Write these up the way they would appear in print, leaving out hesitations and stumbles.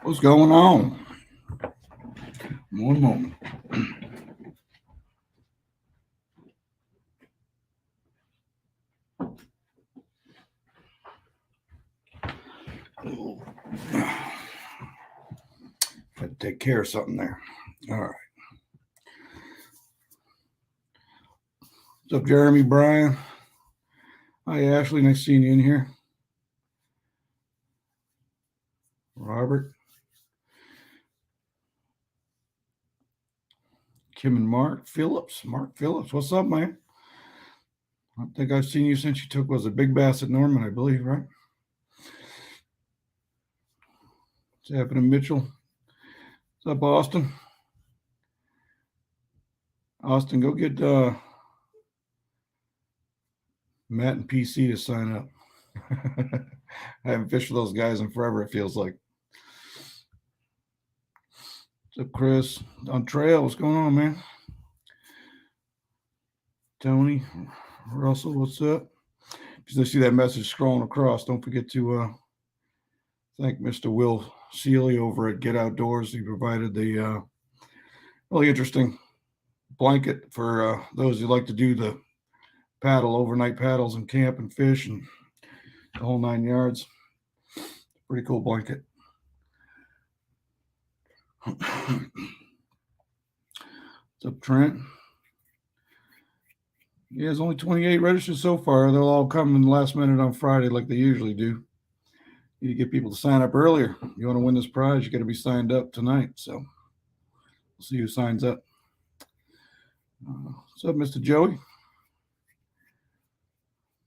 What's going on? One moment. Had to take care of something there. All right. What's up, Jeremy, Brian? Hi, Ashley. Nice seeing you in here. Robert. Kim and Mark Phillips. Mark Phillips, what's up, man? I think I've seen you since you took, was a big bass at Norman, I believe, right? What's happening, Mitchell? What's up, Austin? Austin, go get Matt and PC to sign up. I haven't fished with those guys in forever, it feels like. What's up, Chris? On trail, what's going on, man? Tony, Russell, what's up? If you see that message scrolling across, don't forget to thank Mr. Will Seeley over at Get Outdoors. He provided the really interesting blanket for those who like to do the paddle, overnight paddles and camp and fish and the whole 9 yards. Pretty cool blanket. What's up, Trent? Yeah, there's only 28 registered so far. They'll all come in the last minute on Friday like they usually do. You need to get people to sign up earlier. You want to win this prize, you got to be signed up tonight. So we'll see who signs up. What's up, Mr. Joey?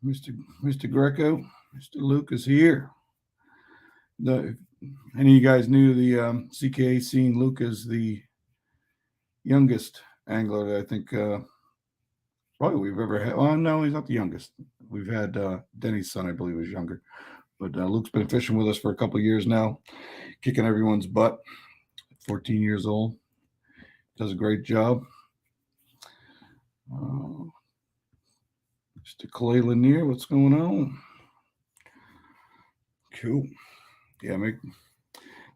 Mr. Greco, Mr. Luke is here. If any of you guys knew the CKA scene, Luke is the youngest angler that I think probably we've ever had. Well, no, he's not the youngest. We've had Denny's son, I believe, was younger. But Luke's been fishing with us for a couple of years now, kicking everyone's butt. 14 years old. Does a great job. Mr. Clay Lanier, what's going on? Cool. Yeah,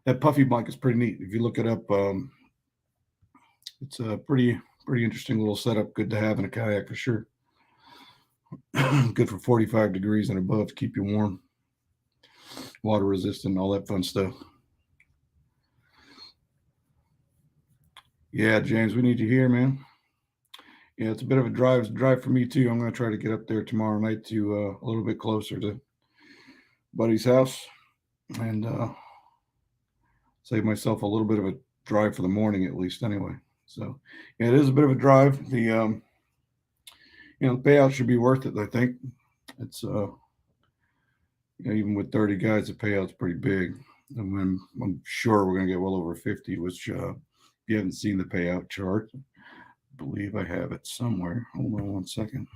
that puffy blanket is pretty neat. If you look it up, It's a pretty interesting little setup. Good to have in a kayak for sure. Good for 45 degrees and above to keep you warm, water resistant, all that fun stuff. Yeah, James, we need you here, man. Yeah, it's a bit of a drive for me too. I'm going to try to get up there tomorrow night to a little bit closer to Buddy's house and save myself a little bit of a drive for the morning at least anyway. So yeah, it is a bit of a drive. The the payout should be worth it, I think. It's even with 30 guys, the payout's pretty big. And I'm sure we're going to get well over 50, which if you haven't seen the payout chart, I believe I have it somewhere. Hold on one second.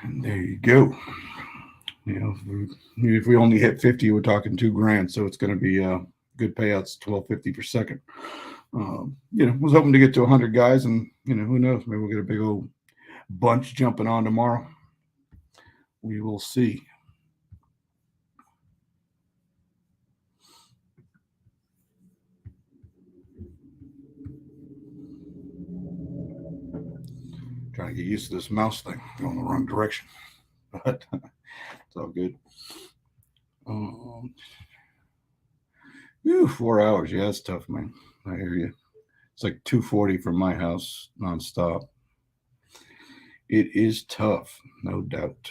And there you go. If we only hit 50, we're talking $2,000. So it's going to be good payouts, $12.50 per second. Was hoping to get to 100 guys, and who knows? Maybe we'll get a big old bunch jumping on tomorrow. We will see. Trying to get used to this mouse thing going the wrong direction, but it's all good. 4 hours. Yeah, that's tough, man. I hear you. It's like 240 from my house nonstop. It is tough, no doubt.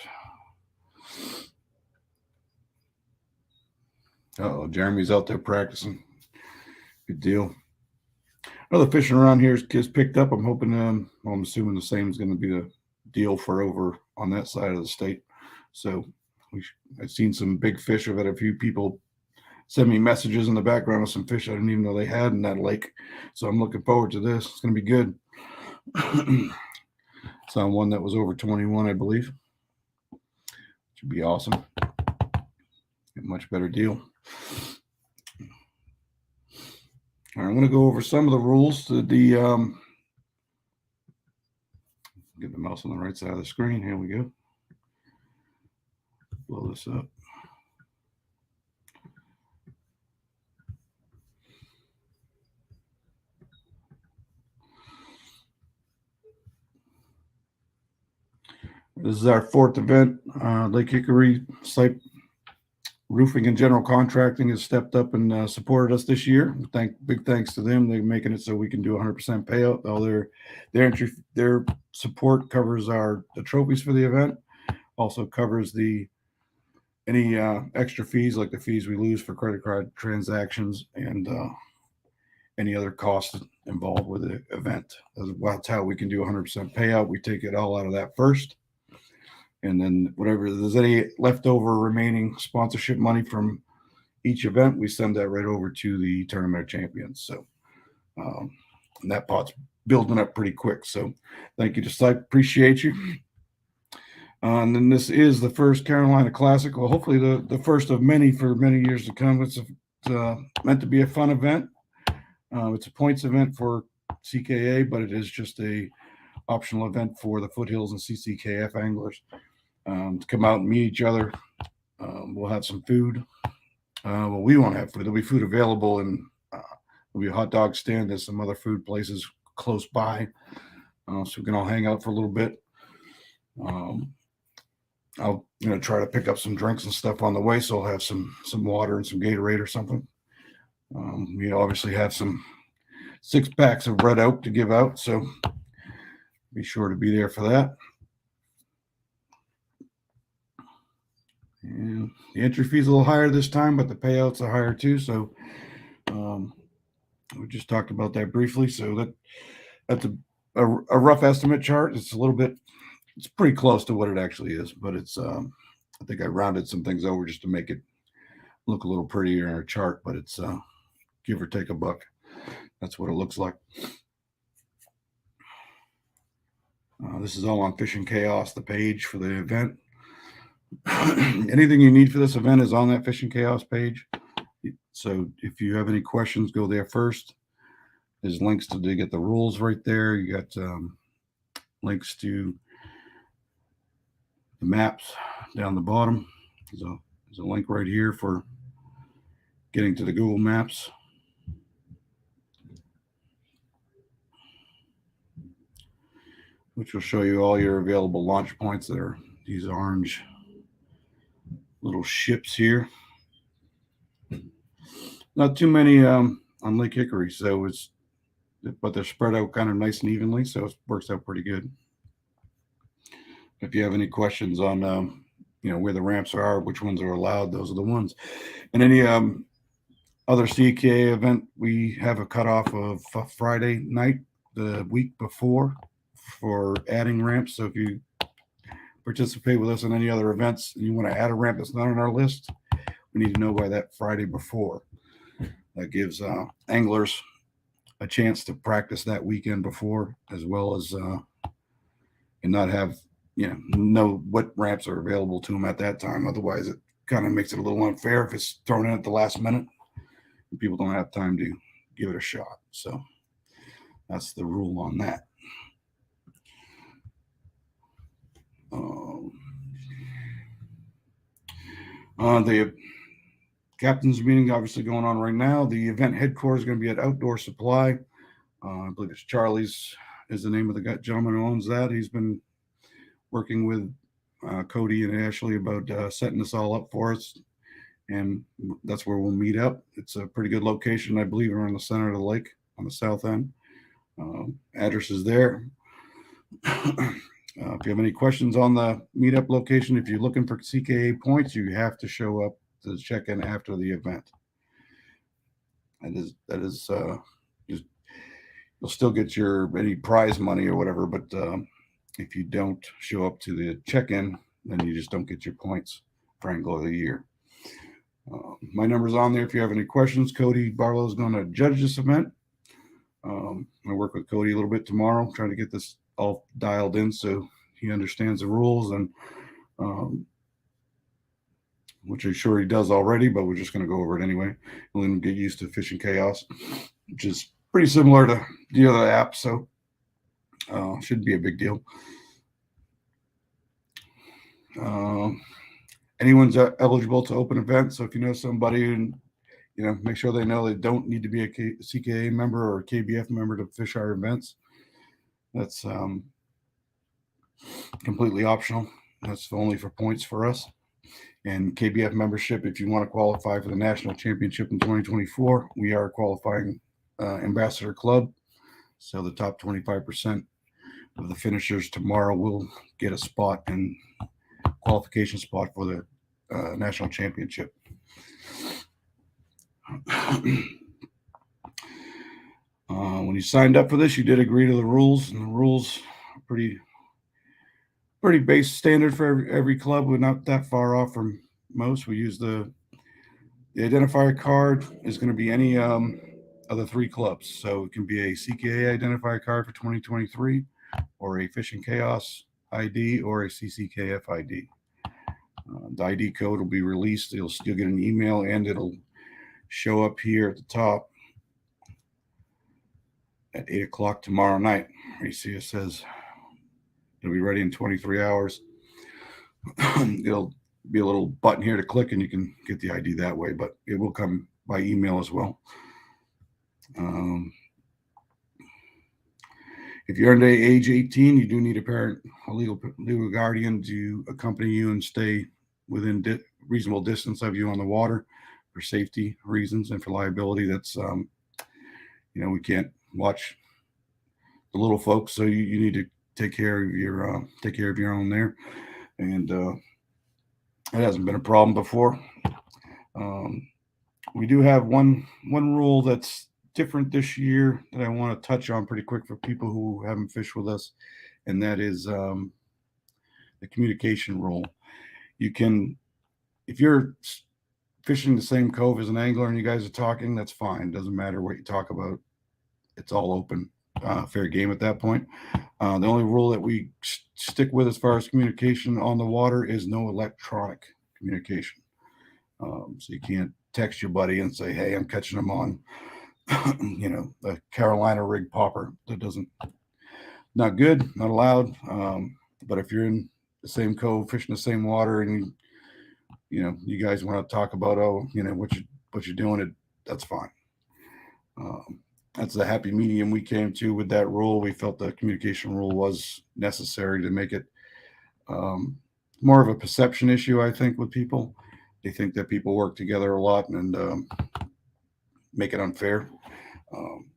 Oh, Jeremy's out there practicing. Good deal. Other fishing around here is picked up. I'm hoping, I'm assuming the same is going to be the deal for over on that side of the state. So I've seen some big fish. I've had a few people send me messages in the background of some fish I didn't even know they had in that lake. So I'm looking forward to this. It's going to be good. Saw one that was over 21, I believe. Should be awesome. A much better deal. All right, I'm going to go over some of the rules to the get the mouse on the right side of the screen. Here we go. Blow this up. This is our fourth event. Lake Hickory site roofing and general contracting has stepped up and supported us this year. Big thanks to them. They're making it so we can do 100% payout. All their support covers the trophies for the event. Also covers any extra fees, like the fees we lose for credit card transactions and any other costs involved with the event. That's how we can do 100% payout. We take it all out of that first. And then whatever there's any leftover remaining sponsorship money from each event, we send that right over to the Tournament of Champions. So and that pot's building up pretty quick. So thank you to Site. Appreciate you. And then this is the first Carolina Classic. Well, hopefully the first of many for many years to come. It's meant to be a fun event. It's a points event for CKA, but it is just a optional event for the Foothills and CCKF anglers to come out and meet each other. We'll have some food. Well, we won't have food. There'll be food available, and there'll be a hot dog stand. There's some other food places close by, so we can all hang out for a little bit. I'll try to pick up some drinks and stuff on the way, so I'll have some water and some Gatorade or something. Obviously have some 6 packs of Red Oak to give out, so be sure to be there for that. And the entry fee is a little higher this time, but the payouts are higher too. So we just talked about that briefly. So that's a rough estimate chart. It's pretty close to what it actually is, but it's I think I rounded some things over just to make it look a little prettier in our chart, but it's give or take $1. That's what it looks like. This is all on Fishing Chaos, the page for the event. Anything you need for this event is on that Fishing Chaos page. So if you have any questions, go there first. There's links to get the rules right there. You got links to the maps down the bottom. There's a link right here for getting to the Google Maps. Which will show you all your available launch points. There are these orange little ships here. Not too many on Lake Hickory, but they're spread out kind of nice and evenly, so it works out pretty good. If you have any questions on where the ramps are, which ones are allowed, those are the ones. And any other CKA event, we have a cutoff of Friday night the week before for adding ramps. So if you participate with us in any other events and you want to add a ramp that's not on our list, we need to know by that Friday before. That gives anglers a chance to practice that weekend before, as well as and not have know what ramps are available to them at that time. Otherwise, it kind of makes it a little unfair if it's thrown in at the last minute and people don't have time to give it a shot. So that's the rule on that. The captain's meeting obviously going on right now. The event headquarters is going to be at Outdoor Supply. I believe it's Charlie's is the name of the gentleman who owns that. He's been working with Cody and Ashley about setting this all up for us, and that's where we'll meet up. It's a pretty good location, I believe, around the center of the lake on the south end. Address is there. If you have any questions on the meetup location, if you're looking for CKA points, you have to show up to check in after the event. That is you'll still get any prize money or whatever, but if you don't show up to the check-in, then you just don't get your points for Angler of the Year. My number's on there if you have any questions. Cody Barlow is going to judge this event. I'm going to work with Cody a little bit tomorrow, trying to get this all dialed in so he understands the rules, and which I'm sure he does already, but we're just going to go over it anyway. We're going to get used to Fishing Chaos, which is pretty similar to the other app, so shouldn't be a big deal. Anyone's eligible to open events, so if you know somebody, and make sure they know they don't need to be a CKA member or a KBF member to fish our events. That's completely optional. That's only for points for us. And KBF membership, if you want to qualify for the national championship in 2024, we are a qualifying ambassador club. So the top 25% of the finishers tomorrow will get a spot in qualification spot for the national championship. When you signed up for this, you did agree to the rules, and the rules are pretty base standard for every club. We're not that far off from most. We use the identifier card is going to be any of the three clubs. So it can be a CKA identifier card for 2023, or a Fishing Chaos ID, or a CCKF ID. The ID code will be released. You'll still get an email, and it'll show up here at the top at 8 o'clock tomorrow night. You see it says it'll be ready in 23 hours. It'll be a little button here to click, and you can get the ID that way, but it will come by email as well. If you're under age 18, you do need a parent, a legal guardian to accompany you and stay within reasonable distance of you on the water for safety reasons and for liability. That's, we can't watch the little folks, so you need to take care of your own there. And it hasn't been a problem before. We do have one rule that's different this year that I want to touch on pretty quick for people who haven't fished with us, and that is the communication rule. You can, if you're fishing the same cove as an angler and you guys are talking, that's fine. Doesn't matter what you talk about. It's all open. fair game at that point. The only rule that we stick with as far as communication on the water is no electronic communication. So you can't text your buddy and say, "Hey, I'm catching them on, a Carolina rig popper." That doesn't, not good, not allowed. But if you're in the same cove, fishing the same water, and you guys want to talk about, what you're doing, that's fine. That's the happy medium we came to with that rule. We felt the communication rule was necessary to make it more of a perception issue, I think, with people. They think that people work together a lot and make it unfair.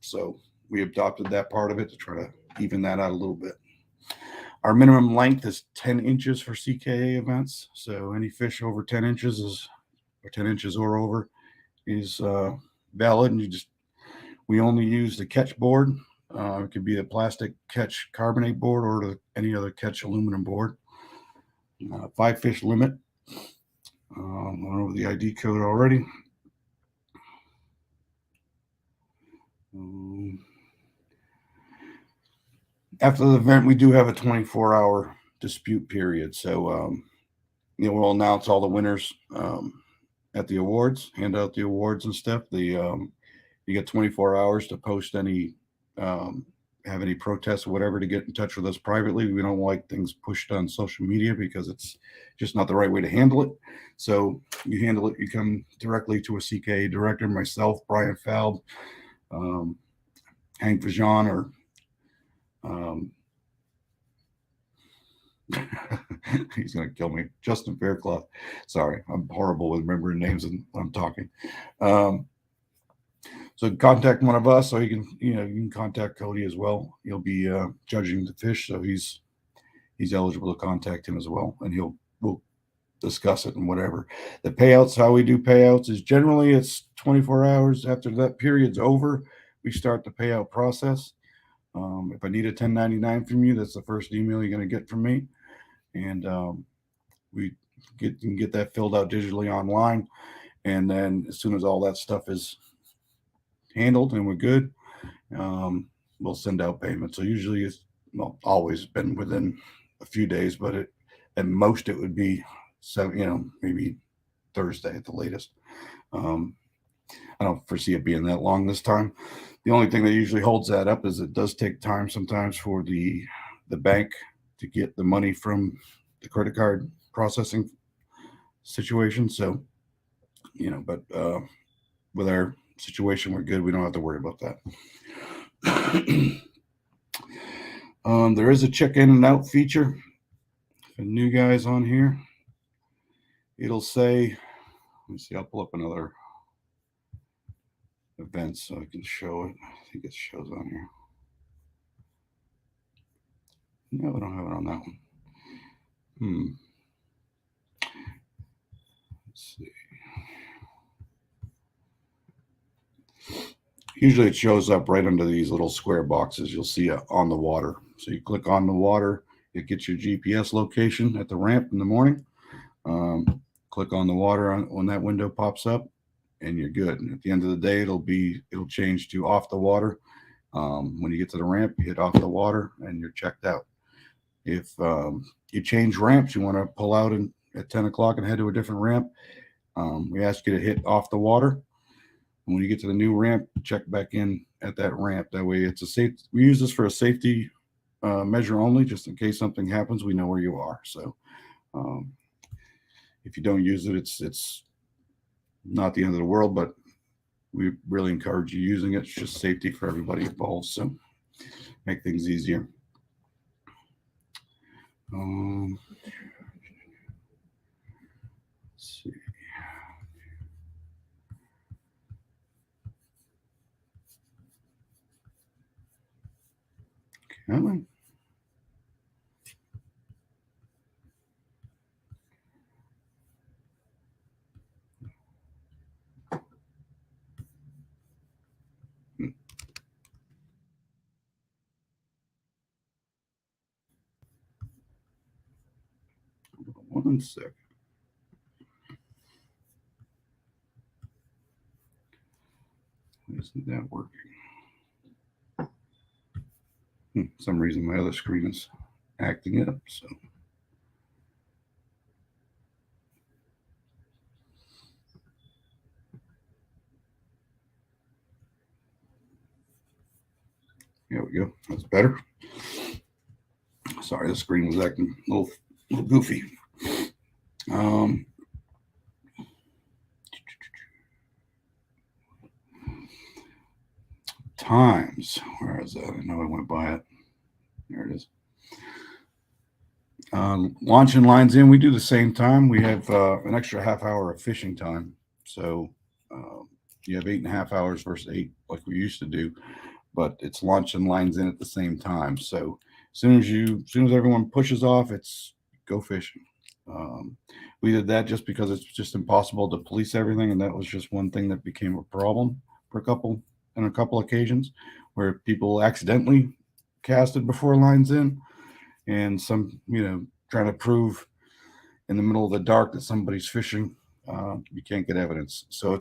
So we adopted that part of it to try to even that out a little bit. Our minimum length is 10 inches for CKA events. So any fish over 10 inches or 10 inches or over is valid. And we only use the catch board. It could be a plastic catch carbonate board or any other catch aluminum board. 5 fish limit. Went over the ID code already. After the event, we do have a 24-hour dispute period. So, we'll announce all the winners at the awards, hand out the awards and stuff. You get 24 hours to post any, have any protests or whatever, to get in touch with us privately. We don't like things pushed on social media because it's just not the right way to handle it. So you handle it, you come directly to a CKA director, myself, Brian Falb, Hank Vajon, or he's going to kill me, Justin Faircloth. Sorry, I'm horrible with remembering names and I'm talking. So contact one of us, or you can contact Cody as well. He'll be judging the fish, so he's eligible to contact him as well, and we'll discuss it and whatever. The payouts, how we do payouts is generally it's 24 hours after that period's over. We start the payout process. If I need a 1099 from you, that's the first email you're going to get from me, and we can get that filled out digitally online, and then as soon as all that stuff is handled and we're good, we'll send out payment. So usually it's always been within a few days, but at most it would be maybe Thursday at the latest. I don't foresee it being that long this time. The only thing that usually holds that up is it does take time sometimes for the bank to get the money from the credit card processing situation. So, but with our situation, we're good. We don't have to worry about that. There is a check in and out feature for new guys on here. It'll say, let me see, I'll pull up another event so I can show it. I think it shows on here. No, we don't have it on that one. Let's see. Usually it shows up right under these little square boxes. You'll see on the water. So you click on the water, it gets your GPS location at the ramp in the morning. Click on the water when that window pops up, and you're good. And at the end of the day, it'll change to off the water. When you get to the ramp, you hit off the water, and you're checked out. If you change ramps, you want to pull out at 10 o'clock and head to a different ramp, we ask you to hit off the water. And when you get to the new ramp, check back in at that ramp. That way it's we use this for a safety measure only, just in case something happens, we know where you are. So if you don't use it, it's not the end of the world, but we really encourage you using it. It's just safety for everybody involved. So make things easier. Let's see. Come on. One second. Isn't that working? For some reason my other screen is acting up, so. There we go. That's better. Sorry, the screen was acting a little goofy. Times. Where is that? I know I went by it. There it is. Launching lines in, we do the same time. We have an extra half hour of fishing time. So you have 8.5 hours versus 8 like we used to do, but it's launching lines in at the same time. So as soon as everyone pushes off, it's go fishing. We did that just because it's just impossible to police everything, and that was just one thing that became a problem for a couple occasions where people accidentally casted before lines in, and some trying to prove in the middle of the dark that somebody's fishing. You can't get evidence, so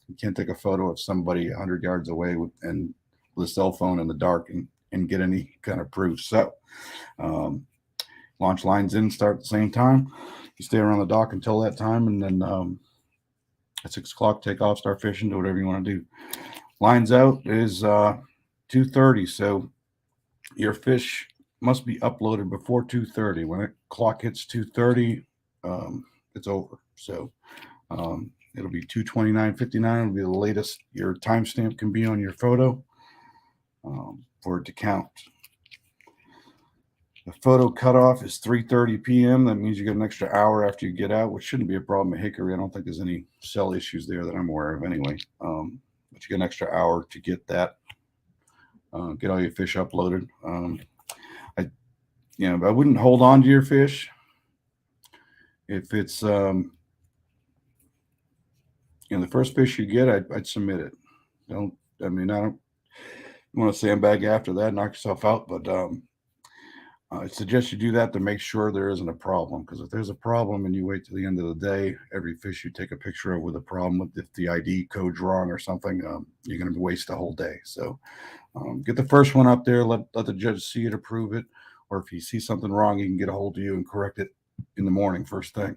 you can't take a photo of somebody 100 yards away with a cell phone in the dark and get any kind of proof. So launch lines in, start at the same time. You stay around the dock until that time, and then at 6 o'clock, take off, start fishing, do whatever you want to do. Lines out is 2:30, so your fish must be uploaded before 2:30. When the clock hits 2:30, it's over. So it'll be 2:29:59. It'll be the latest your timestamp can be on your photo for it to count. The photo cutoff is 3:30 p.m. That means you get an extra hour after you get out, which shouldn't be a problem at Hickory. I don't think there's any cell issues there that I'm aware of anyway. But you get an extra hour to get that, get all your fish uploaded. I wouldn't hold on to your fish if it's the first fish you get. I'd submit it. I don't want to sandbag after that, knock yourself out, but I suggest you do that to make sure there isn't a problem, because if there's a problem and you wait to the end of the day, every fish you take a picture of with a problem, if the ID code's wrong or something, you're going to waste a whole day. So get the first one up there, let the judge see it, approve it, or if you see something wrong, he can get a hold of you and correct it in the morning, first thing.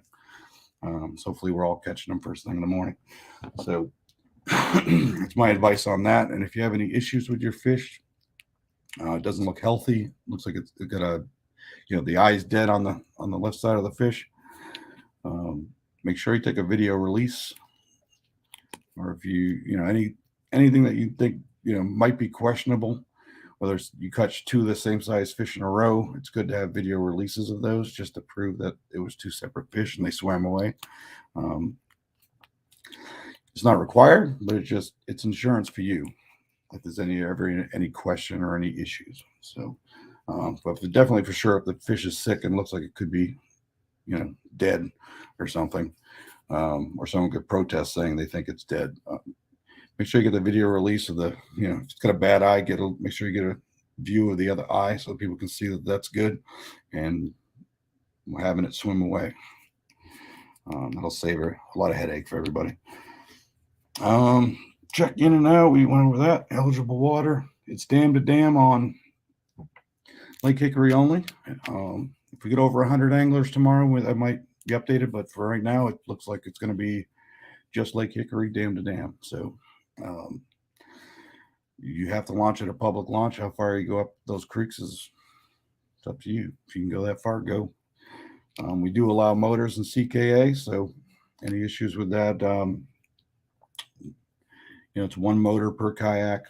So hopefully we're all catching them first thing in the morning. So that's my advice on that. And if you have any issues with your fish, it doesn't look healthy, looks like it's got the eye's dead on the left side of the fish, make sure you take a video release, or if anything that you think might be questionable, whether you catch two of the same size fish in a row, it's good to have video releases of those just to prove that it was two separate fish and they swam away. It's not required, but it's insurance for you if there's any question or any issues. So but definitely for sure, if the fish is sick and looks like it could be dead or something, or someone could protest saying they think it's dead, make sure you get the video release of if it's got a bad eye, make sure you get a view of the other eye so people can see that that's good, and having it swim away. That'll save a lot of headache for everybody. Check in and out, we went over that. Eligible water, it's dam to dam on Lake Hickory only. If we get over 100 anglers tomorrow, that might be updated, but for right now, it looks like it's going to be just Lake Hickory, dam to dam. So you have to launch at a public launch. How far you go up those creeks it's up to you. If you can go that far, go. We do allow motors in CKA, so any issues with that, it's one motor per kayak.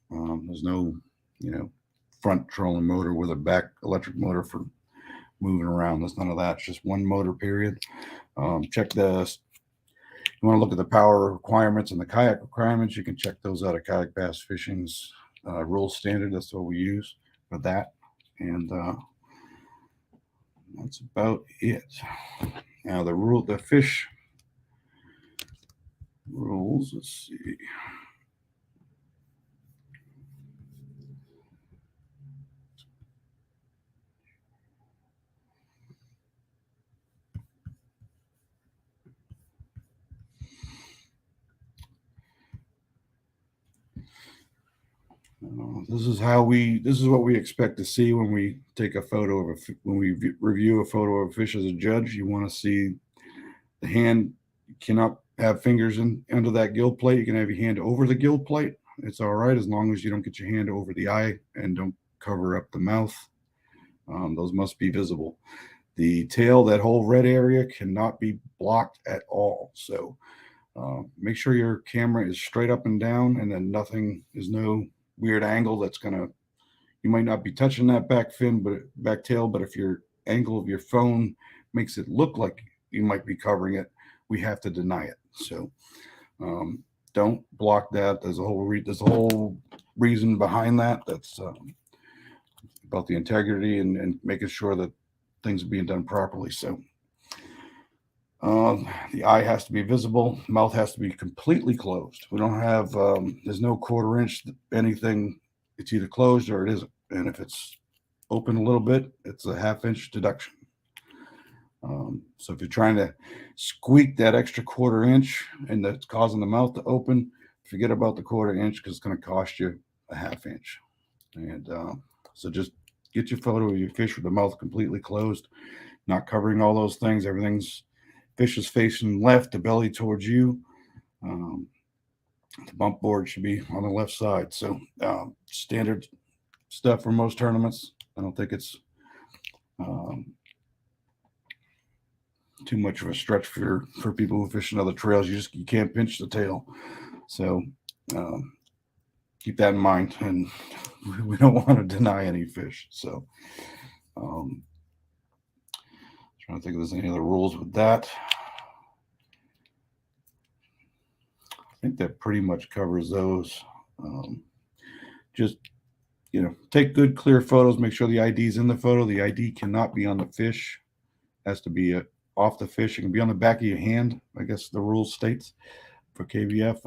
There's no, front trolling motor with a back electric motor for moving around. There's none of that. It's just one motor, period. You want to look at the power requirements and the kayak requirements. You can check those out of Kayak Bass Fishing's rule standard. That's what we use for that. And that's about it. Now the fish rules, let's see. This is what we expect to see when we take a photo of when we review a photo of a fish as a judge. You want to see the hand. You cannot have fingers under that gill plate. You can have your hand over the gill plate. It's all right as long as you don't get your hand over the eye and don't cover up the mouth. Those must be visible. The tail, that whole red area, cannot be blocked at all. So make sure your camera is straight up and down, and then there's no weird angle that's gonna. You might not be touching that back fin, back tail, but if your angle of your phone makes it look like you might be covering it, we have to deny it. So don't block that. There's a whole reason behind that. That's about the integrity and making sure that things are being done properly. So the eye has to be visible. Mouth has to be completely closed. We don't have, there's no 1/4 inch anything. It's either closed or it isn't. And if it's open a little bit, it's a 1/2 inch deduction. So if you're trying to squeak that extra 1/4 inch and that's causing the mouth to open, forget about the 1/4 inch because it's going to cost you a 1/2 inch. And so just get your photo of your fish with the mouth completely closed, not covering all those things. Fish is facing left, the belly towards you. The bump board should be on the left side. So standard stuff for most tournaments. I don't think it's too much of a stretch for people who fish in other trails. You can't pinch the tail. So keep that in mind, and we don't want to deny any fish. So trying to think if there's any other rules with that. I think that pretty much covers those. Just take good, clear photos. Make sure the ID is in the photo. The ID cannot be on the fish. It has to be off the fish. It can be on the back of your hand, I guess the rule states for KBF,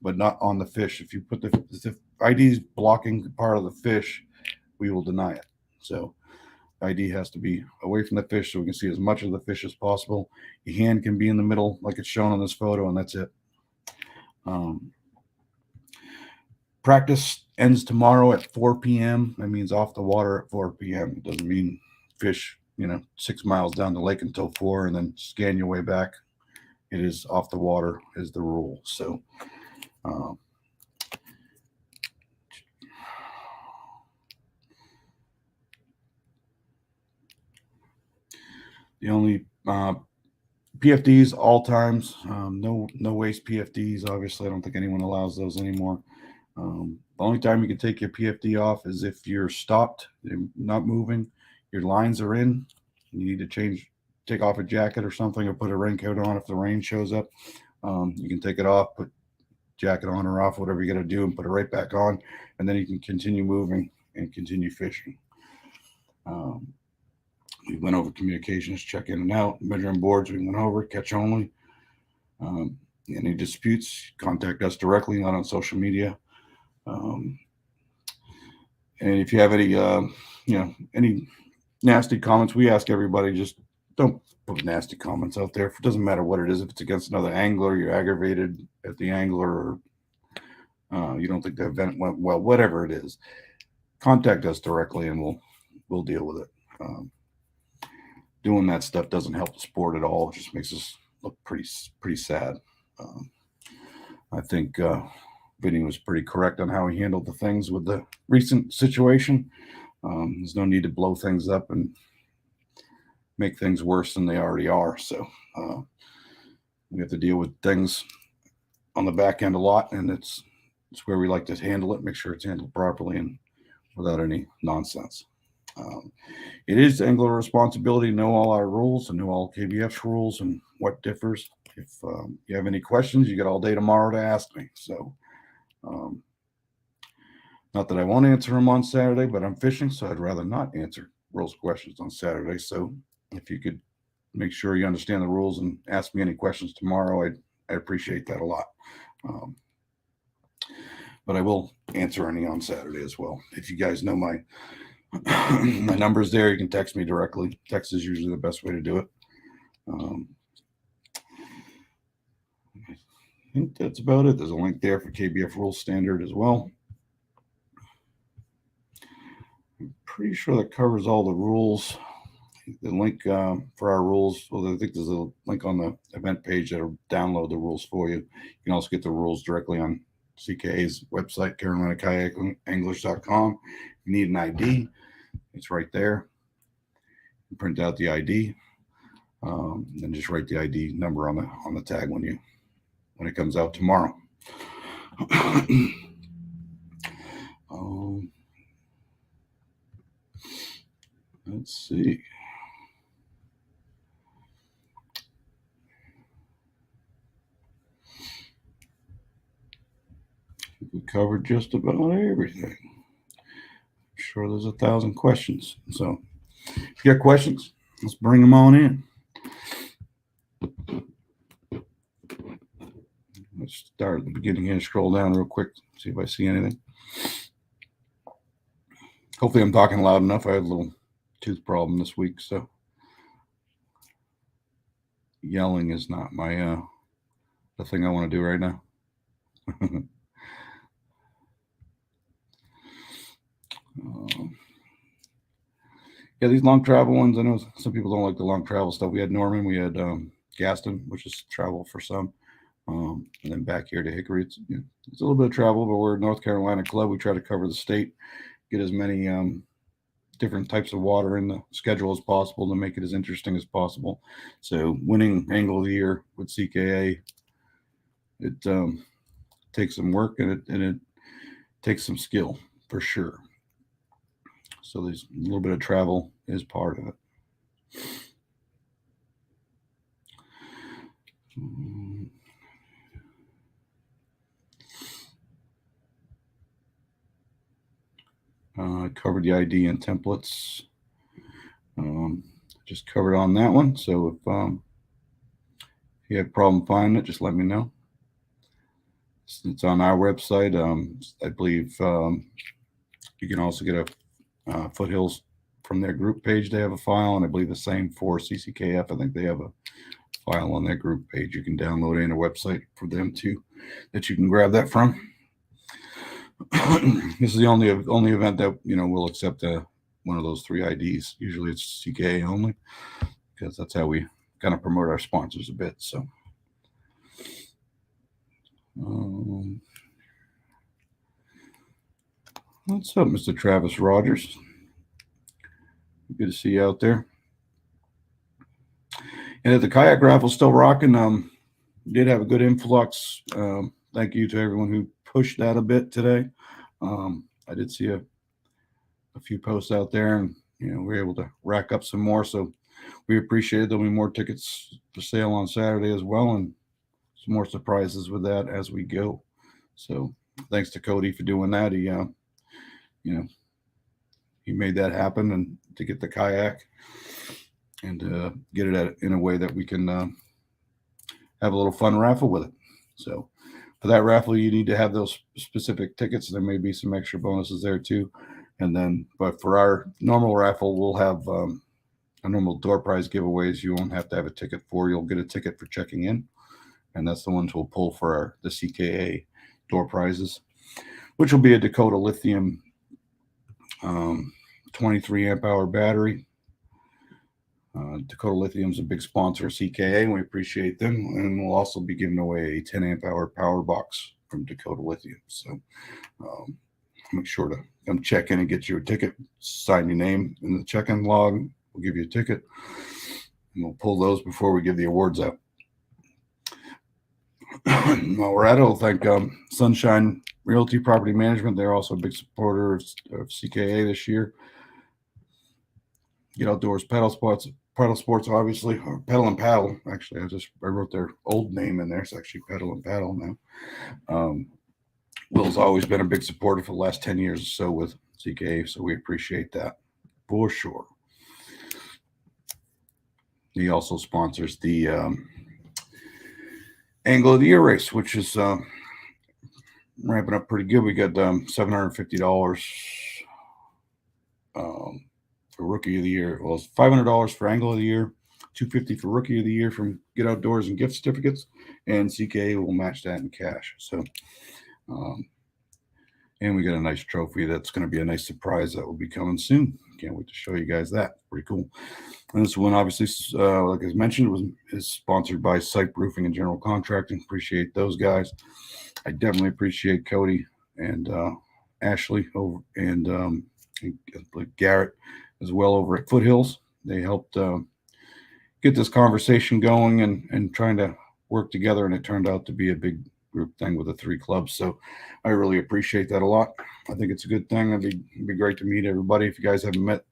but not on the fish. If you put the ID is blocking part of the fish, we will deny it. So ID has to be away from the fish so we can see as much of the fish as possible. Your hand can be in the middle like it's shown on this photo, and that's it. Practice ends tomorrow at 4 p.m. That means off the water at 4 p.m. It doesn't mean fish, 6 miles down the lake until 4 and then scan your way back. It is off the water is the rule. So the only PFDs all times, no waste PFDs. Obviously, I don't think anyone allows those anymore. The only time you can take your PFD off is if you're stopped, you're not moving, your lines are in, you need to take off a jacket or something, or put a raincoat on if the rain shows up. You can take it off, put jacket on or off, whatever you got to do, and put it right back on, and then you can continue moving and continue fishing. We went over communications, check in and out, measuring boards. We went over catch only. Any disputes, contact us directly, not on social media. And if you have any nasty comments, we ask everybody, just don't put nasty comments out there. It doesn't matter what it is. If it's against another angler, you're aggravated at the angler, or you don't think the event went well, whatever it is, contact us directly and we'll deal with it. Doing that stuff doesn't help the sport at all. It just makes us look pretty sad. I think Vinny was pretty correct on how he handled the things with the recent situation. There's no need to blow things up and make things worse than they already are. So we have to deal with things on the back end a lot, and it's where we like to handle it, make sure it's handled properly and without any nonsense. It is angler responsibility to know all our rules and know all KBF's rules and what differs. If you have any questions, you got all day tomorrow to ask me. So not that I won't answer them on Saturday, but I'm fishing, so I'd rather not answer rules questions on Saturday. So if you could make sure you understand the rules and ask me any questions tomorrow, I appreciate that a lot. But I will answer any on Saturday as well. If you guys know my number's there, you can text me directly. Text is usually the best way to do it. I think that's about it. There's a link there for KBF Rules Standard as well. pretty sure that covers all the rules. The link for our rules, well, I think there's a link on the event page that'll download the rules for you. You can also get the rules directly on CKA's website, CarolinaKayakAnglers.com. If you need an ID, it's right there. You print out the ID, and just write the ID number on the tag when it comes out tomorrow. Let's see. We covered just about everything. I'm sure there's 1,000 questions. So if you got questions, let's bring them on in. Let's start at the beginning here and scroll down real quick, see if I see anything. Hopefully I'm talking loud enough. I had a little tooth problem this week, so yelling is not my the thing I want to do right now. Yeah, these long travel ones, I know some people don't like the long travel stuff. We had Norman, we had Gaston, which is travel for some. And then back here to Hickory, it's a little bit of travel, but we're a North Carolina club. We try to cover the state, get as many different types of water in the schedule as possible to make it as interesting as possible. So winning Angle of the Year with CKA, it takes some work and it takes some skill for sure. So there's a little bit of travel is part of it. I covered the ID and templates. Just covered on that one. So if you have a problem finding it, just let me know. It's on our website. I believe you can also get a Foothills from their group page. They have a file, and I believe the same for CCKF. I think they have a file on their group page. You can download in a website for them too, that you can grab that from. This is the only event that will accept one of those 3 IDs. Usually it's CKA only, because that's how we kind of promote our sponsors a bit. So what's up, Mr. Travis Rogers? Good to see you out there. And if the kayak raffle still rocking, did have a good influx. Thank you to everyone who pushed that a bit today. I did see a few posts out there, and we were able to rack up some more. So we appreciate it. There'll be more tickets for sale on Saturday as well, and some more surprises with that as we go. So thanks to Cody for doing that. He made that happen, and to get the kayak and get it in a way that we can have a little fun raffle with it. So for that raffle, you need to have those specific tickets. There may be some extra bonuses there too. And then, but for our normal raffle, we'll have a normal door prize giveaways. You won't have to have a ticket for. You'll get a ticket for checking in, and that's the ones we'll pull for the CKA door prizes, which will be a Dakota Lithium 23 amp hour battery. Dakota Lithium is a big sponsor of CKA, and we appreciate them. And we'll also be giving away a 10 amp hour power box from Dakota Lithium. So make sure to come check in and get you a ticket. Sign your name in the check-in log. We'll give you a ticket, and we'll pull those before we give the awards out. While we're at it, I'll thank Sunshine Realty Property Management. They're also a big supporter of CKA this year. Get Outdoors Pedal Sports, obviously, or Pedal and Paddle. Actually, I wrote their old name in there. It's actually Pedal and Paddle now. Will's always been a big supporter for the last 10 years or so with CKA, so we appreciate that for sure. He also sponsors the Angle of the Year race, which is ramping up pretty good. We got $750 for Rookie of the Year. Well, it's $500 for Angle of the Year, $250 for Rookie of the Year from Get Outdoors and gift certificates, and CKA will match that in cash. So And we got a nice trophy that's going to be a nice surprise that will be coming soon. Can't wait to show you guys that. Pretty cool. And this one, obviously, like I mentioned, is sponsored by Site Roofing and General Contracting. Appreciate those guys. I definitely appreciate Cody and Ashley and Garrett as well over at Foothills. They helped get this conversation going and trying to work together, and it turned out to be a big group thing with the 3 clubs. So I really appreciate that a lot. I think it's a good thing. It'd be great to meet everybody. If you guys haven't met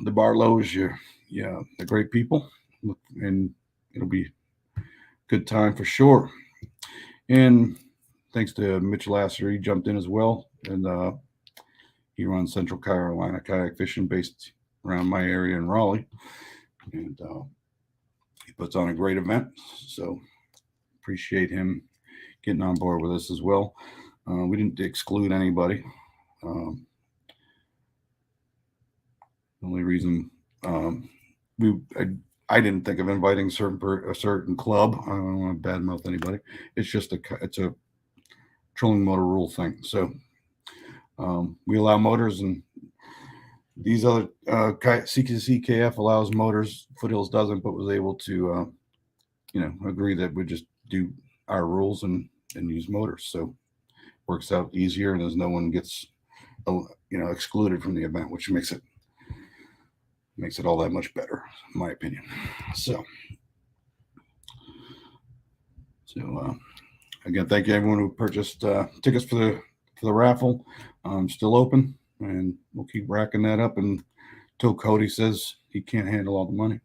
the Barlows, they're great people, and it'll be a good time for sure. And thanks to Mitch Lasser, he jumped in as well, and he runs Central Carolina kayak fishing based around my area in Raleigh, and he puts on a great event. So appreciate him getting on board with us as well. We didn't exclude anybody. The only reason I didn't think of inviting a certain club. I don't want to badmouth anybody. It's just it's a trolling motor rule thing. So we allow motors, and these other CKF allows motors. Foothills doesn't, but was able to agree that we just do our rules and use motors. So works out easier, and there's no one gets excluded from the event, which makes it all that much better, in my opinion. So again, thank you everyone who purchased tickets for the raffle. Still open, and we'll keep racking that up until Cody says he can't handle all the money,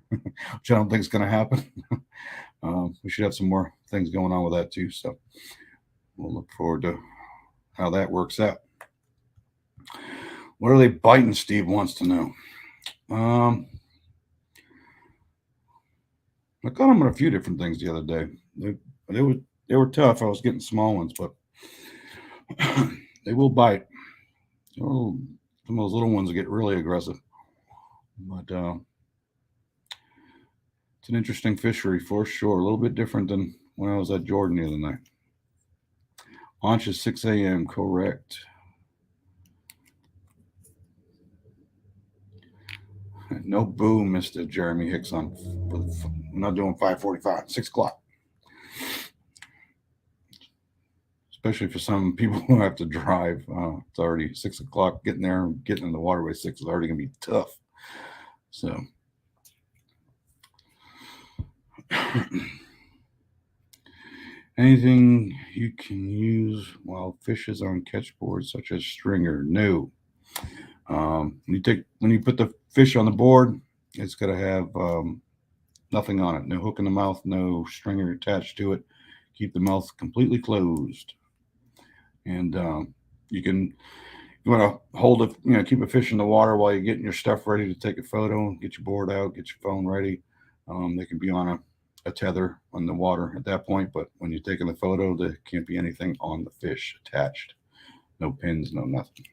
which I don't think is going to happen. We should have some more things going on with that too. So we'll look forward to how that works out. What are they biting? Steve wants to know. I caught them on a few different things the other day. They were tough. I was getting small ones, but they will bite. Oh, some of those little ones get really aggressive. But it's an interesting fishery for sure. A little bit different than when I was at Jordan the other night. Launch is 6 a.m. Correct. No boo, Mr. Jeremy Hicks on. I'm not doing 5:45, 6 o'clock. Especially for some people who have to drive. It's already 6 o'clock. Getting there and getting in the water by 6 is already going to be tough. So. Anything you can use while fish is on catch boards, such as stringer? No. When you put the fish on the board, it's got to have nothing on it. No hook in the mouth, no stringer attached to it. Keep the mouth completely closed. And you want to hold it, keep a fish in the water while you're getting your stuff ready to take a photo, get your board out, get your phone ready. They can be on a tether on the water at that point, but when you're taking the photo, there can't be anything on the fish attached. No pins, no nothing.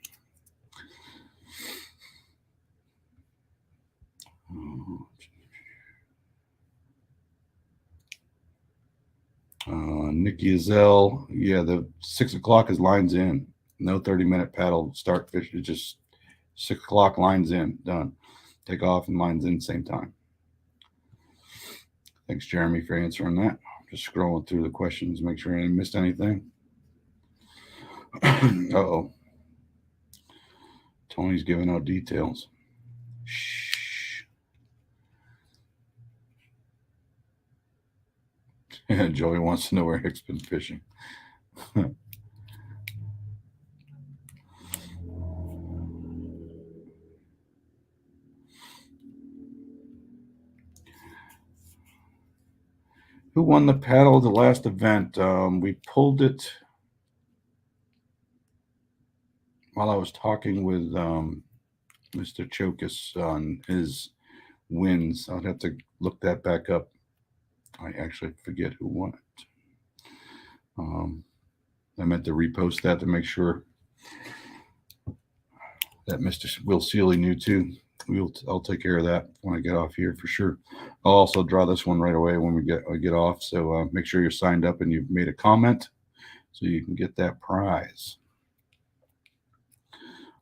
Nikki Azell, yeah, the 6 o'clock is lines in. No 30-minute paddle start fish. It's just 6 o'clock, lines in, done. Take off and lines in same time. Thanks, Jeremy, for answering that. Just scrolling through the questions, make sure I didn't miss anything. Uh-oh. Tony's giving out details. Shh. Joey wants to know where Hick's been fishing. Who won the paddle the last event? We pulled it while I was talking with Mr. Chokus on his wins. I'd have to look that back up. I actually forget who won it. I meant to repost that to make sure that Mr. Will Seeley knew too. I'll take care of that when I get off here for sure. I'll also draw this one right away when we get off. So make sure you're signed up and you've made a comment so you can get that prize.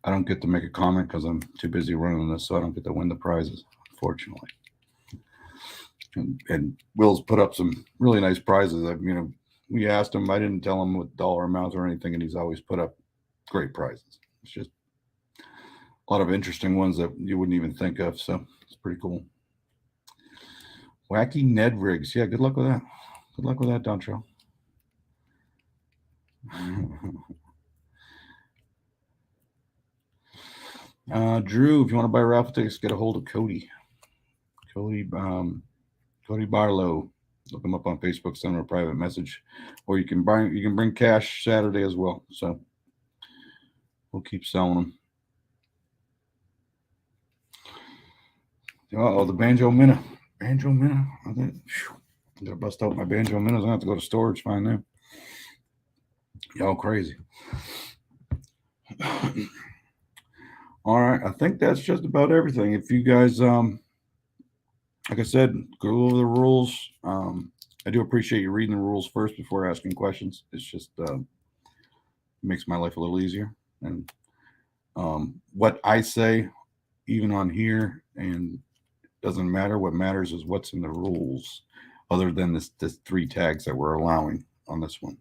I don't get to make a comment because I'm too busy running this, so I don't get to win the prizes, unfortunately. And Will's put up some really nice prizes. We asked him. I didn't tell him what dollar amounts or anything, and he's always put up great prizes. It's just a lot of interesting ones that you wouldn't even think of. So it's pretty cool. Wacky Ned rigs. Yeah, good luck with that. Good luck with that, Doncho. Drew, if you want to buy raffle tickets, get a hold of Cody. Cody Barlow. Look him up on Facebook, send him a private message. Or you can bring cash Saturday as well. So we'll keep selling them. Uh-oh, the Banjo Minna. Banjo Minna. I'm gonna bust out my Banjo Minnas. I have to go to storage, find them. Y'all crazy. All right, I think that's just about everything. If you guys, like I said, go over the rules. I do appreciate you reading the rules first before asking questions. It's just makes my life a little easier. And what I say, even on here, and doesn't matter. What matters is what's in the rules, other than this 3 tags that we're allowing on this one.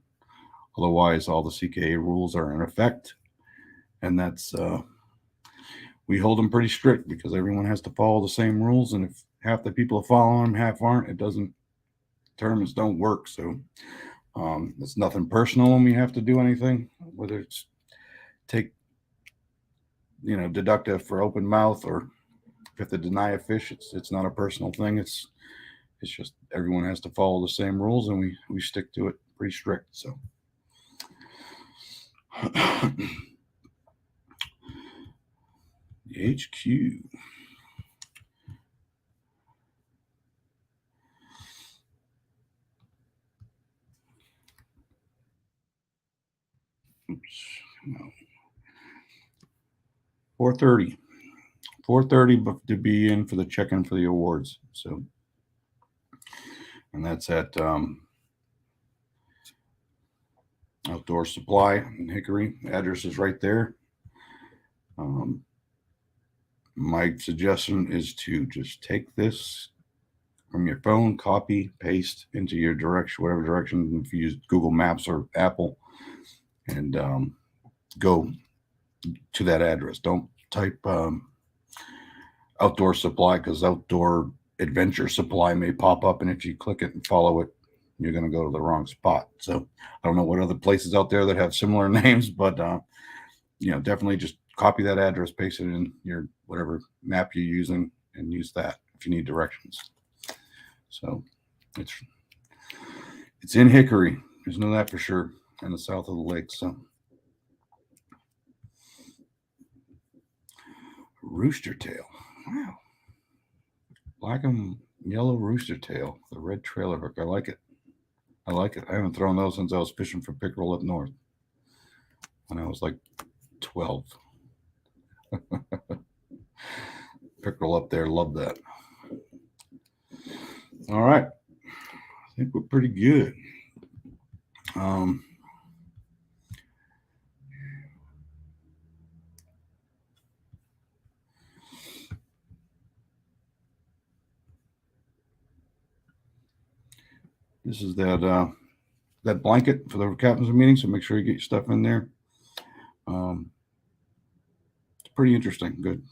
Otherwise, all the CKA rules are in effect, and that's we hold them pretty strict because everyone has to follow the same rules. And if half the people are following them, half aren't, it doesn't. Tournaments don't work. So it's nothing personal when we have to do anything, whether it's deduct it for open mouth or if you have to deny a fish. It's not a personal thing. It's just everyone has to follow the same rules, and we stick to it pretty strict. So. The HQ. Oops. No. 4:30. 4:30 to be in for the check-in for the awards. So, and that's at Outdoor Supply in Hickory. The address is right there. My suggestion is to just take this from your phone, copy, paste into your direction, whatever direction, if you use Google Maps or Apple, and go to that address. Don't type Outdoor Supply, because Outdoor Adventure Supply may pop up, and if you click it and follow it, you're going to go to the wrong spot. So I don't know what other places out there that have similar names, but definitely just copy that address, paste it in your whatever map you're using, and use that if you need directions. So it's in Hickory. There's no that for sure, in the south of the lake. So rooster tail. Wow. Black and yellow rooster tail, the red trailer hook. I like it. I haven't thrown those since I was fishing for pickerel up north when I was like 12. Pickerel up there, love that. All right, I think we're pretty good. This is that blanket for the captain's meeting, so make sure you get your stuff in there. It's pretty interesting. Good.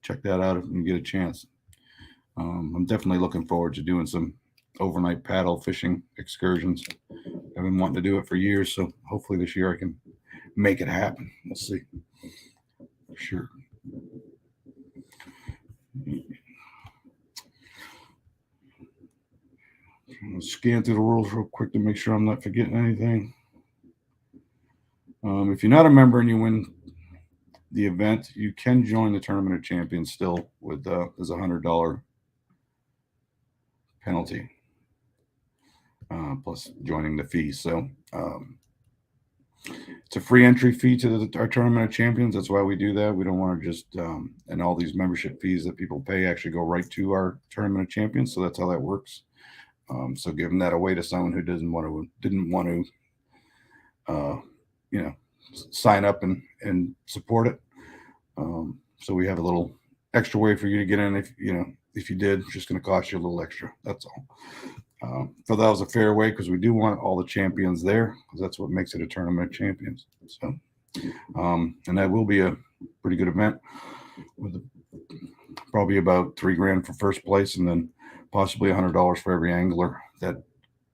Check that out if you get a chance. I'm definitely looking forward to doing some overnight paddle fishing excursions. I've been wanting to do it for years, so hopefully this year I can make it happen. We'll see. For sure. I'm going to scan through the rules real quick to make sure I'm not forgetting anything. If you're not a member and you win the event, you can join the Tournament of Champions still with there's $100 penalty plus joining the fee. So it's a free entry fee to our Tournament of Champions. That's why we do that. We don't want to just and all these membership fees that people pay actually go right to our Tournament of Champions. So that's how that works. So giving that away to someone who didn't want to sign up and support it, So we have a little extra way for you to get in. If you did, it's just going to cost you a little extra. That's all. So that was a fair way, because we do want all the champions there, because that's what makes it a tournament of champions. So, and that will be a pretty good event, with probably about $3,000 for first place, and then possibly $100 for every angler that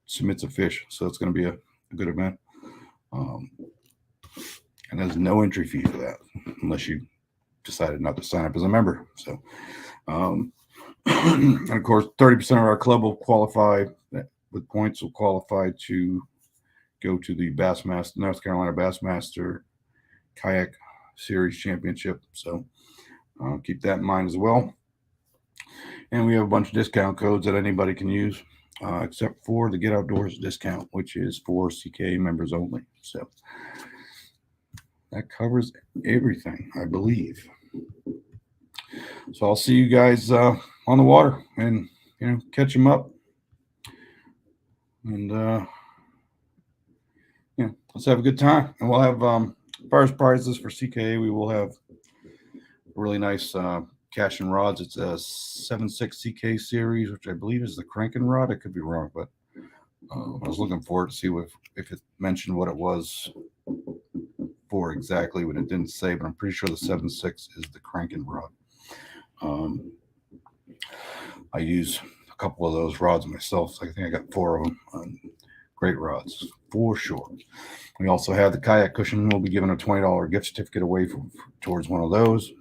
submits a fish. So it's going to be a good event. And there's no entry fee for that, unless you decided not to sign up as a member. So, and of course, 30% of our club will qualify with points, will qualify to go to the North Carolina Bassmaster Kayak Series Championship. So keep that in mind as well. And we have a bunch of discount codes that anybody can use, except for the Get Outdoors discount, which is for CKA members only. So that covers everything, I believe. So I'll see you guys on the water, and catch them up, and let's have a good time. And we'll have as far as prizes for CKA, we will have a really nice cash and rods. It's a 7.6 CK series, which I believe is the cranking rod. I could be wrong, but I was looking for it to see if it mentioned what it was for exactly, when it didn't say, but I'm pretty sure the 7.6 is the cranking rod. I use a couple of those rods myself. So I think I got 4 of them. Great rods for sure. We also have the kayak cushion. We'll be giving a $20 gift certificate away towards one of those.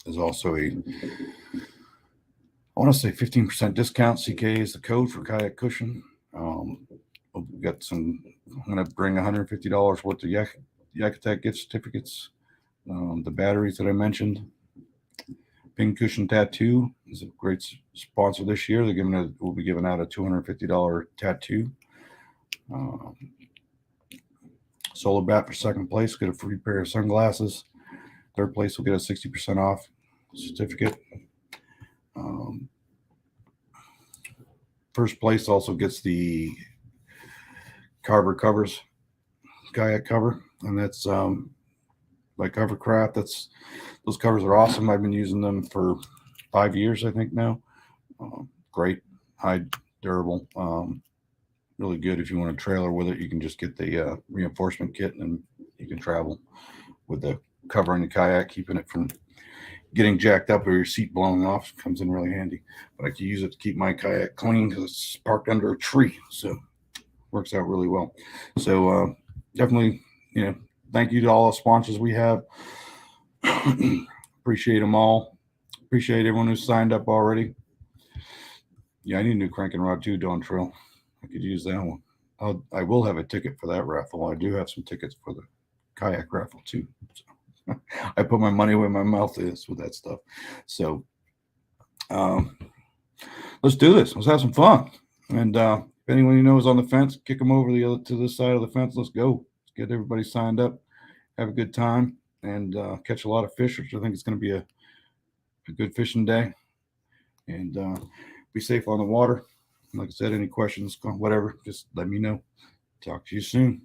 There's also I want to say 15% discount. CKA is the code for kayak cushion. We've got I'm going to bring $150 worth of Yakutat gift certificates. The batteries that I mentioned. Pin Cushion Tattoo is a great sponsor this year. We'll be giving out a $250 tattoo. Solar Bat for second place, get a free pair of sunglasses. Third place will get a 60% off certificate. First place also gets the Carver Covers kayak cover, and that's by Covercraft. Those covers are awesome. I've been using them for 5 years, I think now. Great, high durable, really good. If you want a trailer with it, you can just get the reinforcement kit, and you can travel with the cover in the kayak, keeping it from getting jacked up or your seat blowing off. Comes in really handy. But I can use it to keep my kayak clean, because it's parked under a tree, so works out really well. So definitely, thank you to all the sponsors we have. Appreciate them all. Appreciate everyone who's signed up already. Yeah, I need a new cranking rod too, Dawn Trail. I could use that one. I will have a ticket for that raffle. I do have some tickets for the kayak raffle too. So I put my money where my mouth is with that stuff. So let's do this. Let's have some fun. And if anyone you know is on the fence, kick them over to this side of the fence. Let's go. Let's get everybody signed up. Have a good time, and catch a lot of fish, which I think is going to be a good fishing day. And be safe on the water. Like I said, any questions, whatever, just let me know. Talk to you soon.